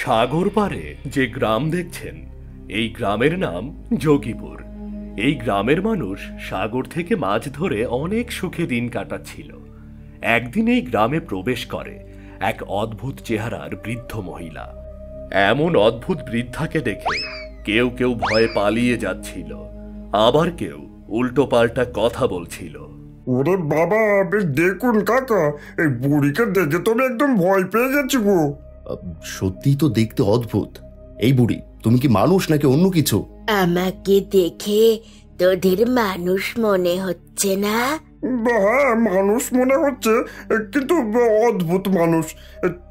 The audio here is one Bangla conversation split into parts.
সাগর পারে যে গ্রাম দেখছেন, এই গ্রামের নাম যোগীপুর। এই গ্রামের মানুষ সাগর থেকে মাছ ধরে অনেক সুখে দিন কাটাচ্ছিল। একদিন এই গ্রামে প্রবেশ করে এক অদ্ভুত চেহারার বৃদ্ধ মহিলা। এমন অদ্ভুত বৃদ্ধাকে দেখে কেউ কেউ ভয়ে পালিয়ে যাচ্ছিল, আবার কেউ উল্টো পাল্টা কথা বলছিল। ওরে বাবা, বেশ দেখুন কাকা, এই বুড়িকে দেখে তো আমি একদম ভয় পেয়ে গেছি গো। সত্যি তো দেখতে অদ্ভুত। এই বুড়ি, তুমি কি মানুষ নাকি অন্য কিছু? আমাকে দেখে তোদের মানুষ মনে হচ্ছে না? হ্যাঁ, মানুষ মনে হচ্ছে, কিন্তু অদ্ভুত মানুষ।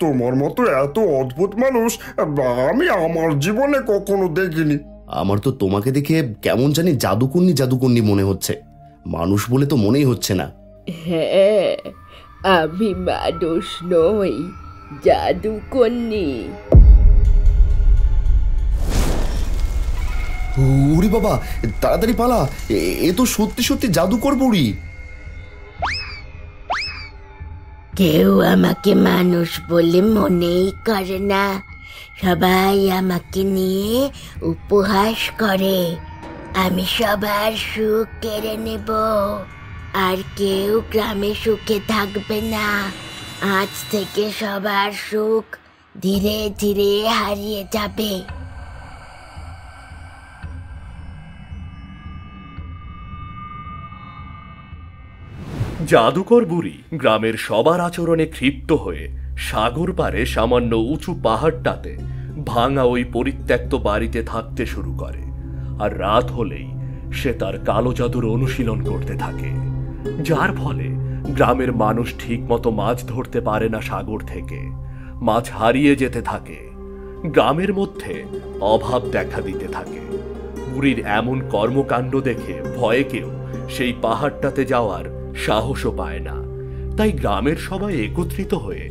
তোমার মতো এত অদ্ভুত মানুষ আমি আমার জীবনে কখনো দেখিনি। আমার তো তোমাকে দেখে কেমন জানি জাদুকন্নি জাদুকন্নি মনে হচ্ছে, মানুষ বলে তো মনেই হচ্ছে না। হ্যাঁ, আমি মানুষ নই, জাদুকন্নি। ওরে বাবা, তাড়াতাড়ি পালা, এ তো সত্যি সত্যি জাদুকর বুড়ি। কেউ আমাকে মানুষ বলে মনেই করে না, সবাই আমাকে নিয়ে উপহাস করে। আমি সবার সুখ কেড়ে নেব, আর কেউ গ্রামে সুখে থাকবে না। আজ থেকে সবার সুখ ধীরে ধীরে হারিয়ে যাবে। জাদুকর বুড়ি গ্রামের সবার আচরণে ক্ষিপ্ত হয়ে সাগর পারে সামান্য উঁচু পাহাড়টাতে ভাঙা ওই পরিত্যক্ত বাড়িতে থাকতে শুরু করে। আর রাত হলেই সে তার কালো জাদুর অনুশীলন করতে থাকে, যার ফলে গ্রামের মানুষ ঠিক মতো মাছ ধরতে পারে না। সাগর থেকে মাছ হারিয়ে যেতে থাকে, গ্রামের মধ্যে অভাব দেখা দিতে থাকে। বুড়ির এমন কর্মকাণ্ড দেখে ভয়ে কেউ সেই পাহাড়টাতে যাওয়ার সাহসও পায় না। তাই গ্রামের সবাই একত্রিত হয়ে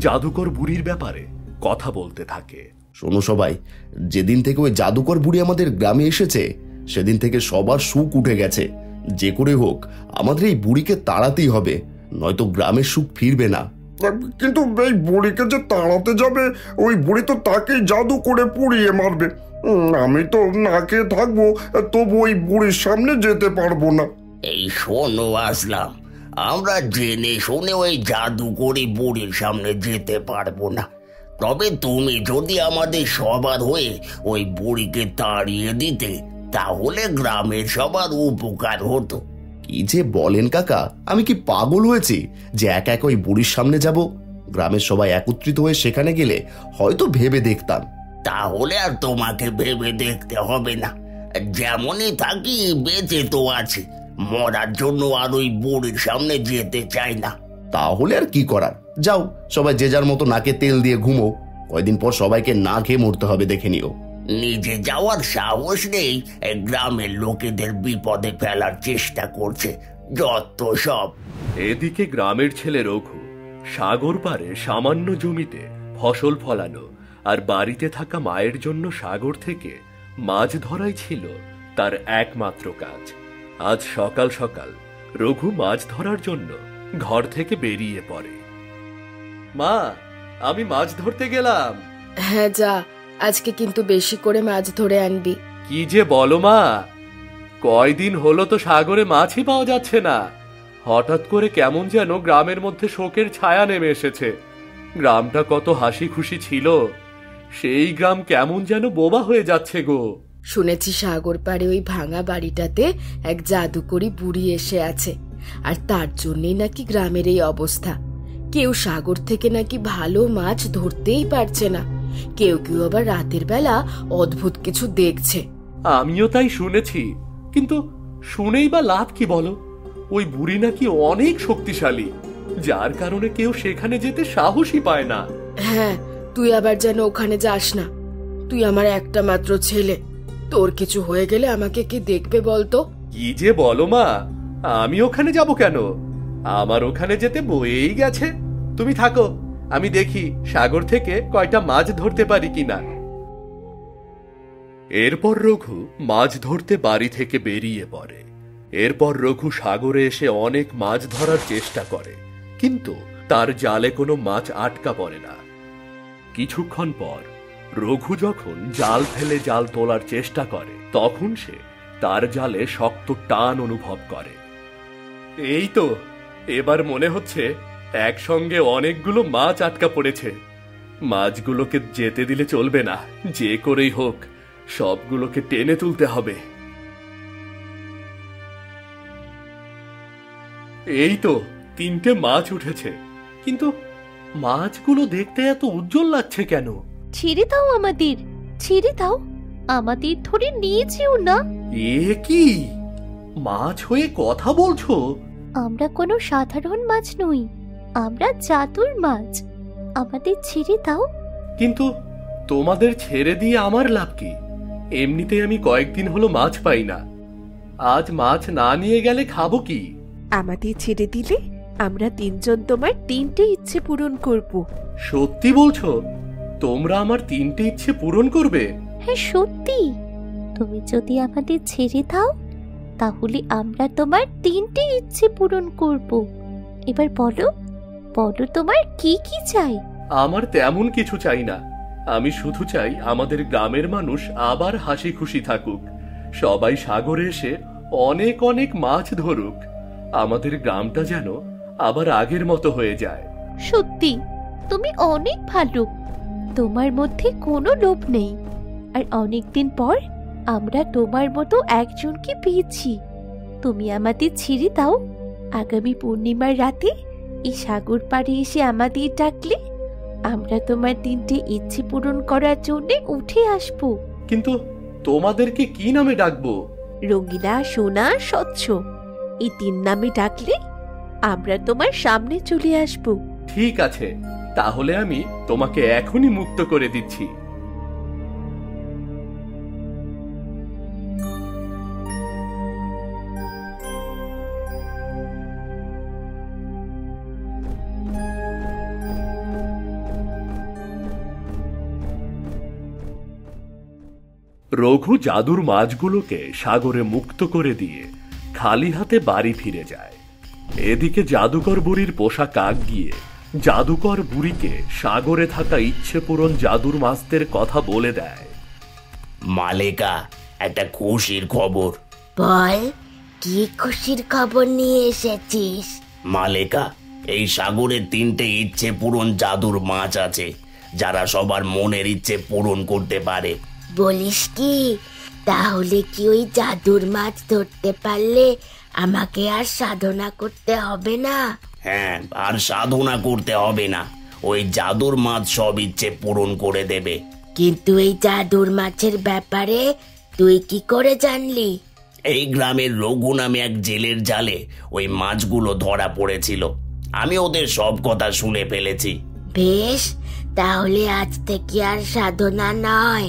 জাদুকর বুড়ির ব্যাপারে কথা বলতে থাকে। শোনো সবাই, যেদিন থেকে ওই জাদুকর বুড়ি আমাদের গ্রামে এসেছে সেদিন থেকে সবার সুখ উঠে গেছে। যে করে হোক আমাদের এই বুড়িকে তাড়াতেই হবে, নয়তো গ্রামের সুখ ফিরবে না। কিন্তু এই বুড়িকে যে তাড়াতে যাবে, ওই বুড়ি তো তাকেই জাদু করে পুড়িয়ে মারবে। আমি তো না খেয়ে থাকবো, তবু ওই বুড়ির সামনে যেতে পারবো না। এই শোনো আসলাম, আমরা জেনে শুনে ওই জাদুকরি বুড়ির সামনে যেতে পারবো না। তবে তুমি যদি আমাদের সবার হয়ে ওই বুড়িকে তাড়িয়ে দিতে, তাহলে গ্রামের সবার উপকার হতো। কি যে বলেন কাকা, আমি কি পাগল হয়েছি যে একা একা ওই বুড়ির সামনে যাব? গ্রামের সবাই একত্রিত হয়ে সেখানে গেলে হয়তো ভেবে দেখতাম। তাহলে আর তোমাকে ভেবে দেখতে হবে না, যেমনই থাকি বেঁচে তো আছে, মরার জন্য আর ওই বুড়ির সামনে যেতে চাই না। তাহলে আর কি করার, যাও সবাই যে যার মতো নাকে তেল দিয়ে ঘুমো। কয়দিন পর সবাইকে না খেয়ে মরতে হবে, দেখে নিও। নিজে যাওয়ার সাহস নেই, গ্রামের লোকেদের বিপদে ফেলার চেষ্টা করছে, যত সব। এদিকে গ্রামের ছেলে রঘু সাগর পারে সামান্য জমিতে ফসল ফলানো আর বাড়িতে থাকা মায়ের জন্য সাগর থেকে মাছ ধরাই ছিল তার একমাত্র কাজ। আজ সকাল সকাল রঘু মাছ ধরার জন্য ঘর থেকে বেরিয়ে পড়ে। মা, আমি মাছ ধরতে গেলাম। হ্যাঁ যা, আজকে কিন্তু বেশি করে মাছ ধরে আনবি। কি যে বলো মা, কয়দিন হলো তো সাগরে মাছই পাওয়া যাচ্ছে না। হঠাৎ করে কেমন যেন গ্রামের মধ্যে শোকের ছায়া নেমে এসেছে। গ্রামটা কত হাসি খুশি ছিল, সেই গ্রাম কেমন যেন বোবা হয়ে যাচ্ছে গো। শুনেছি সাগর পাড়ে ওই ভাঙা বাড়িটাতে এক জাদুকরি বুড়ি এসে আছে, আর তার জন্যই নাকি গ্রামের এই অবস্থা। কেউ সাগর থেকে নাকি ভালো মাছ ধরতেই পারছে না, কেউ কেউ আবার রাতের বেলা অদ্ভুত কিছু দেখছে। আমিও তাই শুনেছি, কিন্তু শুনেই বা লাভ কি বলো? ওই বুড়ি নাকি অনেক শক্তিশালী, যার কারণে কেউ সেখানে যেতে সাহসই পায় না। হ্যাঁ, তুই আবার যেন ওখানে যাস না। তুই আমার একটা মাত্র ছেলে, তোর কিছু হয়ে গেলে আমাকে কি দেখবে বলতো? কি যে বলো মা, আমি ওখানে যাব কেন? আমার ওখানে যেতে বয়েই গেছে। তুমি থাকো, আমি দেখি সাগর থেকে কয়টা মাছ ধরতে পারি কিনা। এরপর রঘু মাছ ধরতে বাড়ি থেকে বেরিয়ে পড়ে। এরপর রঘু সাগরে এসে অনেক মাছ ধরার চেষ্টা করে, কিন্তু তার জালে কোনো মাছ আটকা পড়ে না। কিছুক্ষণ পর রঘু যখন জাল ফেলে জাল তোলার চেষ্টা করে তখন সে তার জালে শক্ত টান অনুভব করে। এই তো এবার মনে হচ্ছে একসঙ্গে অনেকগুলো মাছ আটকা পড়েছে। মাছগুলোকে যেতে দিলে চলবে না, যে করেই হোক সবগুলোকে টেনে তুলতে হবে। এই তো 3টে মাছ উঠেছে, কিন্তু মাছগুলো দেখতে এত উজ্জ্বল লাগছে কেন? ছেড়ে দাও আমাদের, ছেড়ে দাও, আমাদের ধরে নিয়ে যেও না। এ কি মাছ হয়ে কথা বলছো? আমরা কোনো সাধারণ মাছ নই, আমরা জাদুর মাছ, আমাদের ছেড়ে দাও। কিন্তু তোমাদের ছেড়ে দিয়ে আমার লাভ কি? এমনিতে আমি কয়েকদিন হলো মাছ পাই না, আজ মাছ না নিয়ে গেলে খাবো কি? আমাদের ছেড়ে দিলে আমরা 3জন তোমার 3টে ইচ্ছে পূরণ করব। সত্যি বলছো? তোমরা আমার 3টে ইচ্ছে পূরণ করবে? হ্যাঁ সত্যি, তুমি যদি আমাদের ছেড়ে দাও তাহলে আমরা তোমার 3টে ইচ্ছে পূরণ করব। এবার বলো, বলো তোমার কি কি চাই? আমার তেমন কিছু চাই না, আমি শুধু চাই আমাদের গ্রামের মানুষ আবার হাসি খুশি থাকুক, সবাই সাগরে এসে অনেক অনেক মাছ ধরুক, আমাদের গ্রামটা যেন আবার আগের মতো হয়ে যায়। সত্যি তুমি অনেক ভালো, তোমার মধ্যে কোনো লোভ নেই, আর অনেকদিন পর আমরা তোমার মতো একজনকে পেয়েছি। তুমি আমাদের ছেড়ে দাও, আগামী পূর্ণিমার রাতে এই সাগর পাড়ে এসে আমাদের ডাকলে আমরা তোমার 3টে ইচ্ছে পূরণ করার জন্য উঠে আসবো। কিন্তু তোমাদেরকে কি নামে ডাকবো? রঙিলা, সোনা, স্বচ্ছ, এই 3 নামে ডাকলে আমরা তোমার সামনে চলে আসব। ঠিক আছে, তাহলে আমি তোমাকে এখনই মুক্ত করে দিচ্ছি। রঘু জাদুর মাছগুলোকে সাগরে মুক্ত করে দিয়ে খালি হাতে বাড়ি ফিরে যায়। এদিকে জাদুকর বুড়ির পোষা কাক গিয়ে জাদুকর বুড়িকে সাগরে থাকা ইচ্ছে পূরণ জাদুর মাছদের কথা বলে দেয়। মালেকা, একটা খুশির খবর। বল, কি খুশির খবর নিয়ে এসেছিস? মালেকা, এই সাগরে 3টে ইচ্ছে পূরণ জাদুর মাছ আছে, যারা সবার মনের ইচ্ছে পূরণ করতে পারে। বলিস কি? তাহলে কি ওই জাদুর মাছ ধরতে পারলে আমাকে আর সাধনা করতে হবে না? হ্যাঁ, আর সাধনা করতে হবে না, ওই জাদুর মাছ সব ইচ্ছে পূরণ করে দেবে। কিন্তু এই জাদুর মাছের ব্যাপারে তুই কি করে জানলি? এই গ্রামের রঘু নামে এক জেলের জালে ওই মাছগুলো ধরা পড়েছিল, আমি ওদের সব কথা শুনে ফেলেছি। বেশ, তাহলে আজ থেকে আর সাধনা নয়,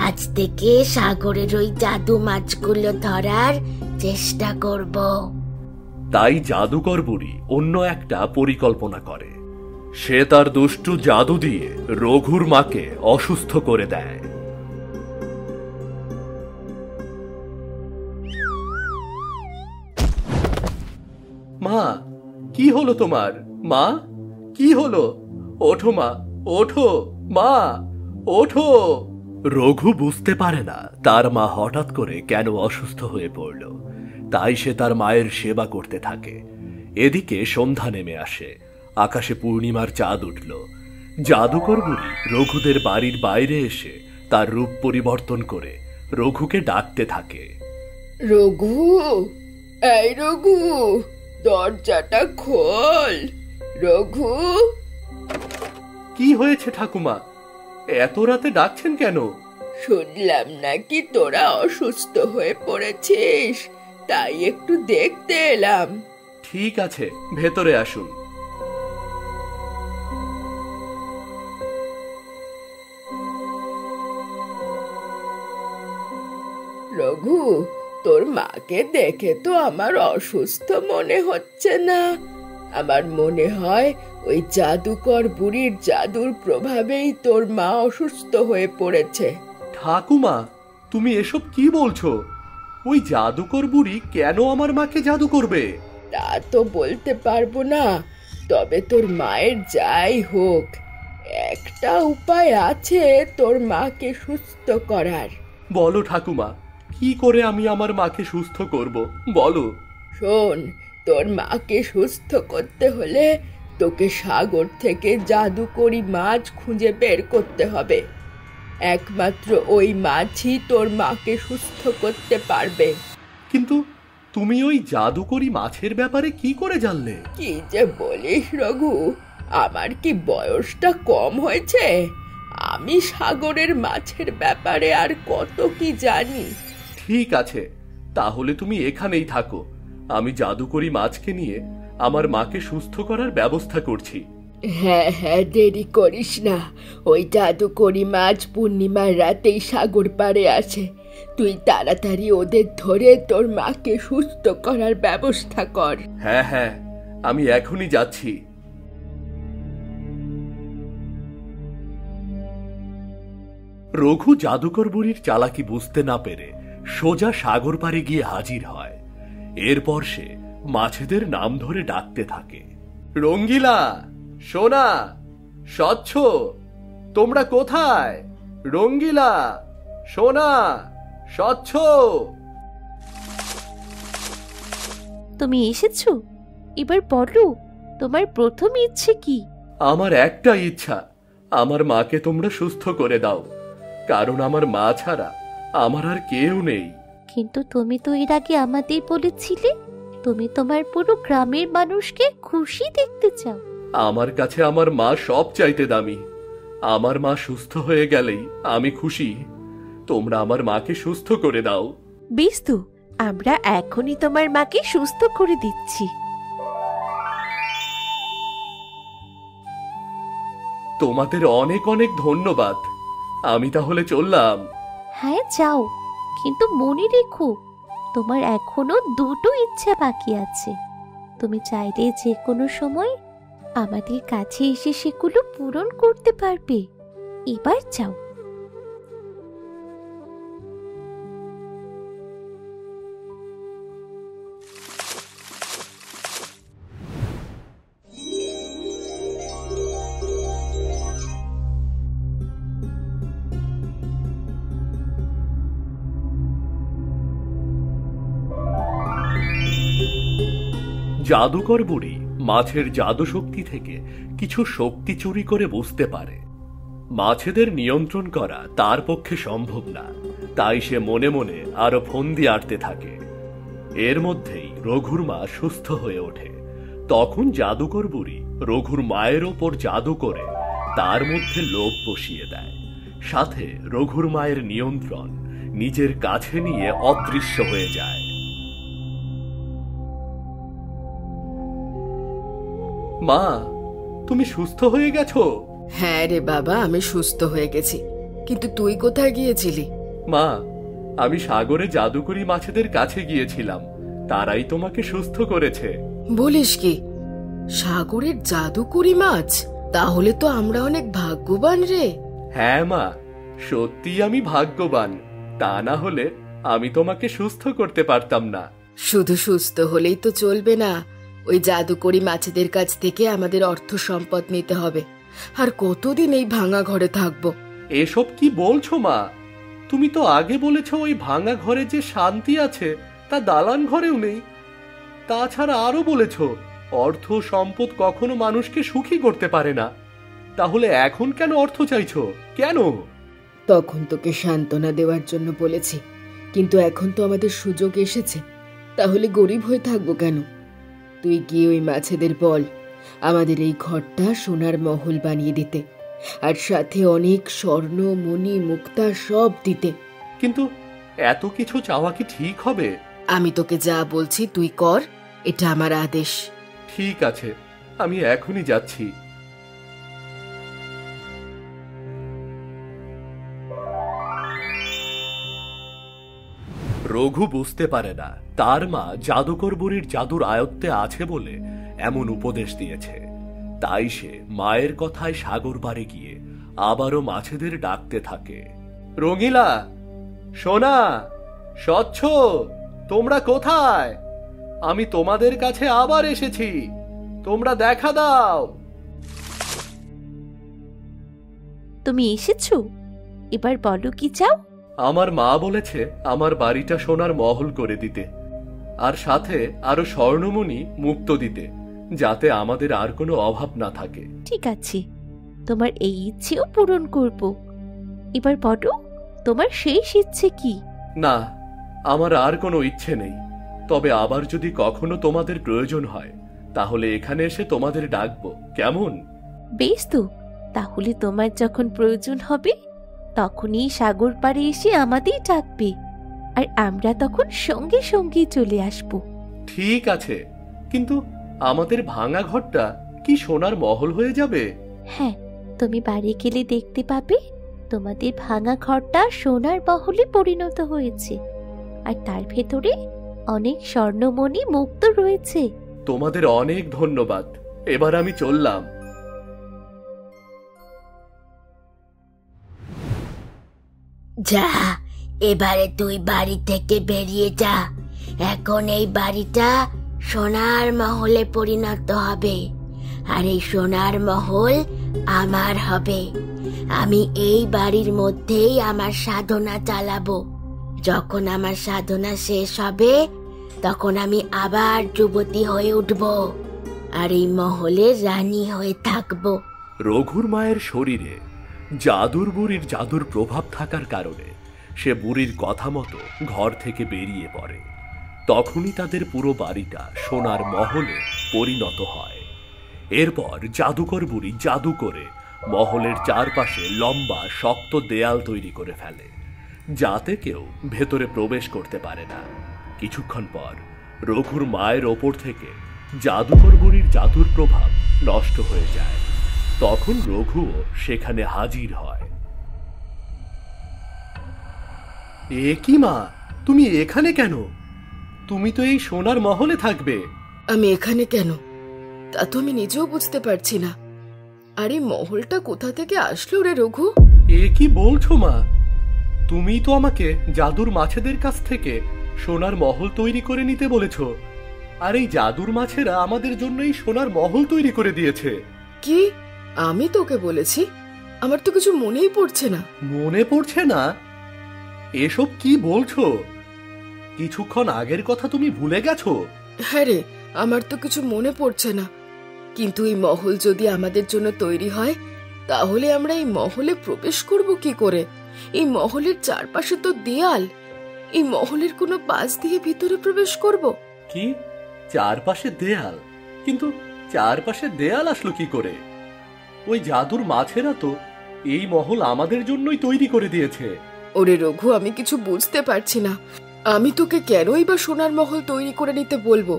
আজ থেকে সাগরের ওই জাদু মাছগুলো ধরার চেষ্টা করব। তাই জাদুকর বুড়ি অন্য একটা পরিকল্পনা করে। সে তার দুষ্টু জাদু দিয়ে রঘুর মাকে অসুস্থ করে দেয়। মা, কি হলো তোমার? মা, কি হলো? ওঠো মা, ওঠো মা, ওঠো। রঘু বুঝতে পারে না তার মা হঠাৎ করে কেন অসুস্থ হয়ে পড়ল, তাই সে তার মায়ের সেবা করতে থাকে। এদিকে সন্ধ্যা নেমে আসে, আকাশে পূর্ণিমার চাঁদ উঠল। জাদুকর বুড়ি রঘুদের বাড়ির বাইরে এসে তার রূপ পরিবর্তন করে রঘুকে ডাকতে থাকে। রঘু, এই রঘু, দরজাটা খোল। রঘু। কি হয়েছে ঠাকুমা, এত রাতে ডাকছেন কেন? শুনলাম নাকি তোরা অসুস্থ হয়ে পড়েছিস, তাই একটু দেখতে এলাম। ঠিক আছে, ভেতরে আসুন। রঘু, তোর মাকে দেখে তো আমার অসুস্থ মনে হচ্ছে না। আমার মনে হয় ওই জাদুকর বুড়ির জাদুর প্রভাবেই তোর মা অসুস্থ হয়ে পড়েছে। ঠাকুমা, তুমি এসব কি বলছো? ওই জাদুকর বুড়ি কেন আমার মাকে জাদু করবে? তা তো বলতে পারবো না, তবে তোর মায়ের যাই হোক, একটা উপায় আছে তোর মাকে সুস্থ করার। বলো ঠাকুমা, কি করে আমি আমার মাকে সুস্থ করব, বলো। শোন, তোর মাকে সুস্থ করতে হলে তোকে সাগর থেকে জাদুকরি মাছ খুঁজে বের করতে হবে। একমাত্র ওই মাছই তোর মাকে সুস্থ করতে পারবে। কিন্তু তুমি ওই জাদুকরি মাছের ব্যাপারে কি করে জানলে? কি যে বলিস রঘু, আমার কি বয়সটা কম হয়েছে? আমি সাগরের মাছের ব্যাপারে আর কত কি জানি। ঠিক আছে, তাহলে তুমি এখানেই থাকো, আমি জাদুকরি মাছকে নিয়ে আমার মাকে সুস্থ করার ব্যবস্থা করছি। হ্যাঁ হ্যাঁ, দেরি করিস না। ওই জাদুকরি মাছ পূর্ণিমার রাতেই সাগর পাড়ে আসে। তুই তাড়াতাড়ি ওদের ধরে তোর মাকে সুস্থ করার ব্যবস্থা কর। হ্যাঁ হ্যাঁ, আমি এখনই যাচ্ছি। রঘু জাদুকর বুড়ির চালাকি বুঝতে না পেরে সোজা সাগর পাড়ে গিয়ে হাজির হয়। এরপর সে মাছেদের নাম ধরে ডাকতে থাকে। রঙ্গিলা, সোনা, স্বচ্ছ, তোমরা কোথায়? রঙ্গিলা, সোনা, স্বচ্ছ। তুমি এসেছো? এবার বলো, তোমার প্রথম ইচ্ছে কি? আমার একটা ইচ্ছা, আমার মাকে তোমরা সুস্থ করে দাও, কারণ আমার মা ছাড়া আমার আর কেউ নেই। কিন্তু তুমি তো এর আগে আমাদের বলেছিলে তুমি তোমার পুরো গ্রামের মানুষকে খুশি দেখতে চাও। আমার কাছে আমার মা সব চাইতে দামি। আমার মা সুস্থ হয়ে গেলেই আমি খুশি। তোমরা আমার মাকে সুস্থ করে দাও। বেশ তো, আমরা এখনই তোমার মাকে সুস্থ করে দিচ্ছি। তোমাদের অনেক অনেক ধন্যবাদ। আমি তাহলে চললাম। হ্যাঁ যাও, কিন্তু মনে রেখো তোমার এখনো দুটো ইচ্ছা বাকি আছে। তুমি চাইলে যে কোনো সময় আমাদের কাছে এসে সেগুলো পূরণ করতে পারবে। এবার যাও। জাদুকর বুড়ি মাছের জাদু শক্তি থেকে কিছু শক্তি চুরি করে বুঝতে পারে মাছেদের নিয়ন্ত্রণ করা তার পক্ষে সম্ভব না। তাই সে মনে মনে আরো ফন্দি আটতে থাকে। এর মধ্যেই রঘুর মা সুস্থ হয়ে ওঠে। তখন জাদুকর বুড়ি রঘুর মায়ের ওপর জাদু করে তার মধ্যে লোভ বসিয়ে দেয়। সাথে রঘুর মায়ের নিয়ন্ত্রণ নিজের কাছে নিয়ে অদৃশ্য হয়ে যায়। মা, তুমি সুস্থ হয়ে গেছো? হ্যাঁ রে বাবা, আমি সুস্থ হয়ে গেছি। কিন্তু তুই কোথায় গিয়েছিলি? মা, আমি সাগরে জাদুকরি মাছেদের কাছে গিয়েছিলাম, তারাই তোমাকে সুস্থ করেছে। বলিস কি? সাগরের জাদুকরি মাছ? তাহলে তো আমরা অনেক ভাগ্যবান রে। হ্যাঁ মা, সত্যি আমি ভাগ্যবান। তা না হলে আমি তোমাকে সুস্থ করতে পারতাম না। শুধু সুস্থ হলেই তো চলবে না, ওই জাদুকরি মাছেদের কাছ থেকে আমাদের অর্থ সম্পদ নিতে হবে। আর কতদিন এই ভাঙা ঘরে থাকবো? এসব কি বলছো মা? তুমি তো আগে বলেছো ওই ভাঙা ঘরে যে শান্তি আছে তা দালান ঘরেও নেই। তাছাড়া আরো বলেছো অর্থ সম্পদ কখনো মানুষকে সুখী করতে পারে না। তাহলে এখন কেন অর্থ চাইছো? কেন? তখন তোকে সান্ত্বনা দেওয়ার জন্য বলেছি, কিন্তু এখন তো আমাদের সুযোগ এসেছে, তাহলে গরিব হয়ে থাকবো কেন? তুই গিয়ে ওই মাছেদের বল আমাদের এই ঘরটা সোনার মহল বানিয়ে দিতে, আর সাথে অনেক স্বর্ণ, মণি, মুক্তা সব দিতে। কিন্তু এত কিছু চাওয়া কি ঠিক হবে? আমি তোকে যা বলছি তুই কর, এটা আমার আদেশ। ঠিক আছে, আমি এখনই যাচ্ছি। রঘু বুঝতে পারে না তার মা জাদুকর বুড়ির জাদুর আয়ত্তে আছে বলে এমন উপদেশ দিয়েছে। তাই সে মায়ের কথায় সাগর পাড়ে গিয়ে আবারও মাছেদের ডাকতে থাকে। রঙিলা, সোনা, স্বচ্ছ, তোমরা কোথায়? আমি তোমাদের কাছে আবার এসেছি, তোমরা দেখা দাও। তুমি এসেছো, এবার বলো কি চাও? আমার মা বলেছে আমার বাড়িটা সোনার মহল করে দিতে, আর সাথে আরো স্বর্ণমণি মুক্ত দিতে, যাতে আমাদের আর কোনো অভাব না থাকে। ঠিক আছে, তোমার এই ইচ্ছেও পূরণ করব। এবার বলো, তোমার শেষ ইচ্ছে কি? না, আমার আর কোনো ইচ্ছে নেই। তবে আবার যদি কখনো তোমাদের প্রয়োজন হয়, তাহলে এখানে এসে তোমাদের ডাকবো, কেমন? বেশ তো, তাহলে তোমার যখন প্রয়োজন হবে তখনই সাগর পাড়ে এসে আমাদের ডাকবে, আর আমরা তখন সঙ্গে সঙ্গে চলে আসব। ঠিক আছে, কিন্তু আমাদের ভাঙা ঘরটা কি সোনার মহল হয়ে যাবে? হ্যাঁ, তুমি বাড়ি গেলে দেখতে পাবে তোমাদের ভাঙা ঘরটা সোনার মহলে পরিণত হয়েছে, আর তার ভেতরে অনেক স্বর্ণমণি মুক্ত রয়েছে। তোমাদের অনেক ধন্যবাদ, এবার আমি চললাম। যা, এবারে তুই বাড়ি থেকে বেরিয়ে যা। এখন এই বাড়িটা সোনার মহলে পরিণত হবে, আর এই সোনার মহল আমার হবে। আমি এই বাড়ির মধ্যেই আমার সাধনা চালাবো। যখন আমার সাধনা শেষ হবে, তখন আমি আবার যুবতী হয়ে উঠব, আর এই মহলের রানী হয়ে থাকবো। রঘুর মায়ের শরীরে জাদুর বুড়ির জাদুর প্রভাব থাকার কারণে সে বুড়ির কথা মতো ঘর থেকে বেরিয়ে পড়ে। তখনই তাদের পুরো বাড়িটা সোনার মহলে পরিণত হয়। এরপর জাদুকর বুড়ি জাদু করে মহলের চারপাশে লম্বা শক্ত দেয়াল তৈরি করে ফেলে, যাতে কেউ ভেতরে প্রবেশ করতে পারে না। কিছুক্ষণ পর রঘুর মায়ের ওপর থেকে জাদুকর বুড়ির জাদুর প্রভাব নষ্ট হয়ে যায়। তখন রঘুও সেখানে হাজির হয়। এ কি মা, তুমি এখানে কেন? তুমি তো এই সোনার মহলে থাকবে। আমি এখানে কেন তা তো আমি নিজেও বুঝতে পারছি না। আর এই মহলটা কোথা থেকে আসলো রে রঘু? এ কি বলছো মা? তুমি তো আমাকে জাদুর মাছেদের কাছ থেকে সোনার মহল তৈরি করে নিতে বলেছো, আর এই জাদুর মাছেরা আমাদের জন্য এই সোনার মহল তৈরি করে দিয়েছে। কি? আমি তোকে বলেছি? আমার তো কিছু মনেই পড়ছে না। মনে পড়ছে না? এসব কি বলছো? কিছুক্ষণ আগের কথা তুমি ভুলে গেছো? হ্যাঁ রে, আমার তো কিছু মনে পড়ছে না। কিন্তু এই মহল যদি আমাদের জন্য তৈরি হয়, তাহলে আমরা এই মহলে প্রবেশ করব কি করে? এই মহলের চারপাশে তো দেয়াল। এই মহলের কোনো পাশ দিয়ে ভিতরে প্রবেশ করব? কি? চারপাশে দেয়াল? কিন্তু চারপাশে দেয়াল আসলো কি করে? ওই জাদুর মাছেরা তো এই মহল আমাদের জন্যই তৈরি করে দিয়েছে। ওরে রঘু, আমি কিছু বুঝতে পারছি না। আমি তোকে কেনই বা সোনার মহল তৈরি করে নিতে বলবো,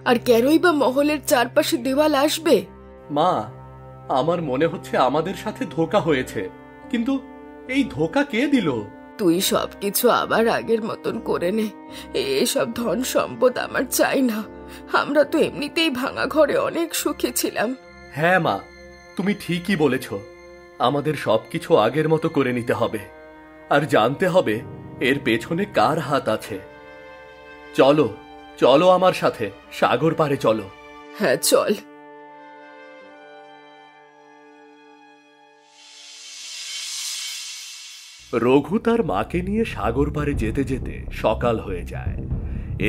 আর কেনই বা মহলের চারপাশে দেওয়াল আসবে? মা, আমার মনে হচ্ছে আমাদের সাথে ধোঁকা হয়েছে, কিন্তু এই ধোঁকা কে দিল? তুই সবকিছু আবার আগের মতন করে নে। এসব ধন সম্পদ আমার চাই না। আমরা তো এমনিতেই ভাঙা ঘরে অনেক সুখী ছিলাম। হ্যাঁ মা, তুমি ঠিকই বলেছ। আমাদের সবকিছু আগের মতো করে নিতে হবে, আর জানতে হবে এর পেছনে কার হাত আছে। চলো চলো আমার সাথে সাগর পাড়ে চলো। হ্যাঁ, চল। রঘু তার মাকে নিয়ে সাগর পাড়ে যেতে যেতে সকাল হয়ে যায়।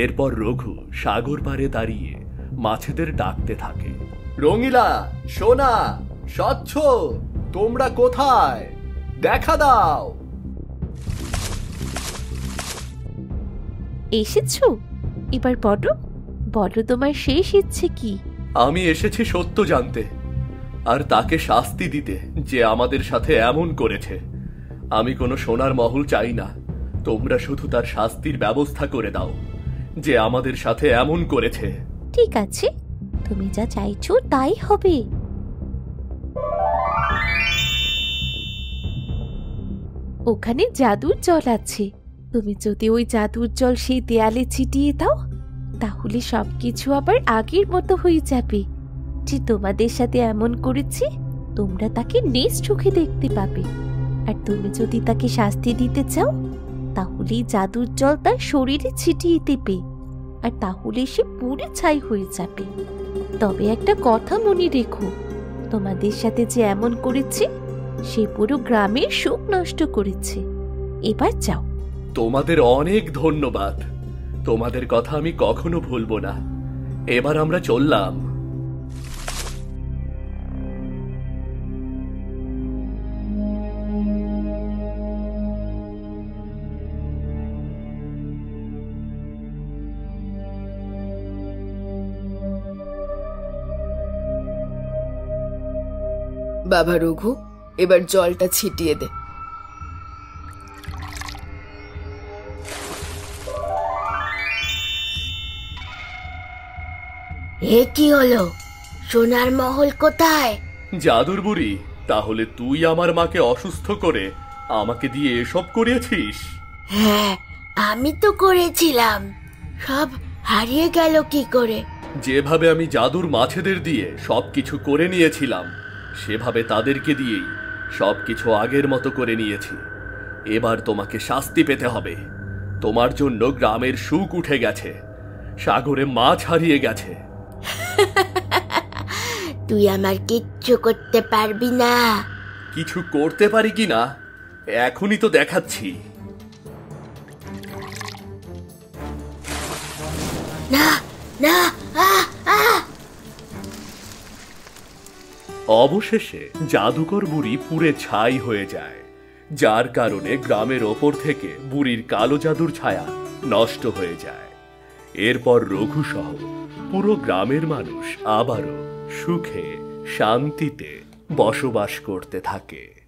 এরপর রঘু সাগর পাড়ে দাঁড়িয়ে মাছেদের ডাকতে থাকে। রঙিলা, সোনা, স্বচ্ছ, তোমরা কোথায়? দেখা দাও। এসেছো? এবার বলো বলো, তোমার শেষ ইচ্ছে কি? আমি এসেছি সত্য জানতে, আর তাকে শাস্তি দিতে যে আমাদের সাথে এমন করেছে। আমি কোনো সোনার মহল চাই না, তোমরা শুধু তার শাস্তির ব্যবস্থা করে দাও যে আমাদের সাথে এমন করেছে। ঠিক আছে, তুমি যা চাইছো তাই হবে। ওখানে জাদুর জল আছে। তুমি যদি ওই জাদুর জল সেই দেয়ালে ছিটিয়ে দাও, তাহলে সবকিছু আবার আগের মতো হয়ে যাবে। যে তোমাদের সাথে এমন করেছে, তোমরা তাকে নিজ চোখে দেখতে পাবে। আর তুমি যদি তাকে শাস্তি দিতে চাও, তাহলে জাদুর জল তার শরীরে ছিটিয়ে দেবে, আর তাহলে সে পুড়ে ছাই হয়ে যাবে। তবে একটা কথা মনে রেখো, তোমাদের সাথে যে এমন করেছে সে পুরো গ্রামের সুখ নষ্ট করেছে। এবার যাও। তোমাদের অনেক ধন্যবাদ। তোমাদের কথা আমি কখনো ভুলবো না। এবার আমরা চললাম। বাবা রঘু, এবার জলটা ছিটিয়ে দে। এ কি হলো? সোনার মহল কোথায়? জাদুর বুড়ি, তাহলে তুই আমার মাকে অসুস্থ করে আমাকে দিয়ে এসব করিয়েছিস? হ্যাঁ, আমি তো করেছিলাম। সব হারিয়ে গেল কি করে? যেভাবে আমি জাদুর মাছেদের দিয়ে সবকিছু করে নিয়েছিলাম, সেভাবে তাদেরকে দিয়েই সবকিছু আগের মতো করে নিয়েছি। এবার তোমাকে শাস্তি পেতে হবে। তোমার জন্য গ্রামের সুখ উঠে গেছে, সাগরে মাছ হারিয়ে গেছে। তুই আমার কিচ্ছু করতে পারবি না। কিছু করতে পারি কিনা এখনই তো দেখাচ্ছি। না না, আহ আহ। অবশেষে জাদুকর বুড়ি পুড়ে ছাই হয়ে যায়, যার কারণে গ্রামের ওপর থেকে বুড়ির কালো জাদুর ছায়া নষ্ট হয়ে যায়। এরপর রঘু সহ পুরো গ্রামের মানুষ আবারও সুখে শান্তিতে বসবাস করতে থাকে।